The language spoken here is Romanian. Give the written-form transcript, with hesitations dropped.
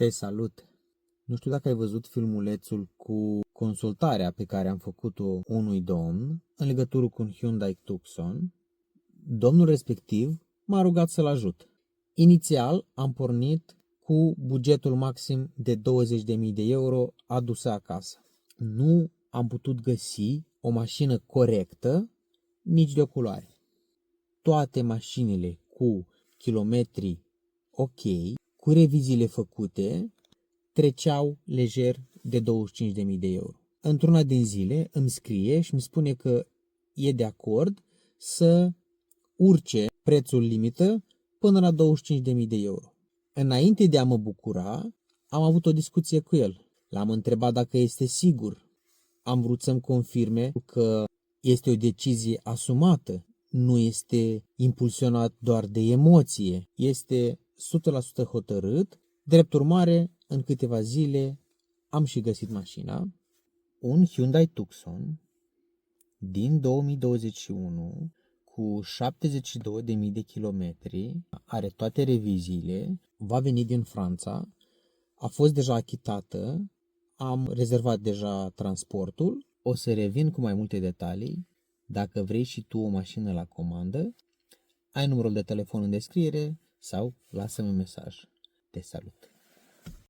Te salut! Nu știu dacă ai văzut filmulețul cu consultarea pe care am făcut-o unui domn în legătură cu un Hyundai Tucson. Domnul respectiv m-a rugat să-l ajut. Inițial am pornit cu bugetul maxim de 20.000 de euro adusă acasă. Nu am putut găsi o mașină corectă, nici de o culoare. Toate mașinile cu kilometri ok, cu reviziile făcute, treceau lejer de 25.000 de euro. Într-una din zile îmi scrie și îmi spune că e de acord să urce prețul limită până la 25.000 de euro. Înainte de a mă bucura, am avut o discuție cu el. L-am întrebat dacă este sigur. Am vrut să-mi confirme că este o decizie asumată, nu este impulsionat doar de emoție, este 100% hotărât. Drept urmare, în câteva zile am și găsit mașina, un Hyundai Tucson din 2021 cu 72.000 de kilometri, are toate reviziile, va veni din Franța, a fost deja achitată, am rezervat deja transportul, o să revin cu mai multe detalii. Dacă vrei și tu o mașină la comandă, ai numărul de telefon în descriere sau lasă-mi un mesaj. Te salut!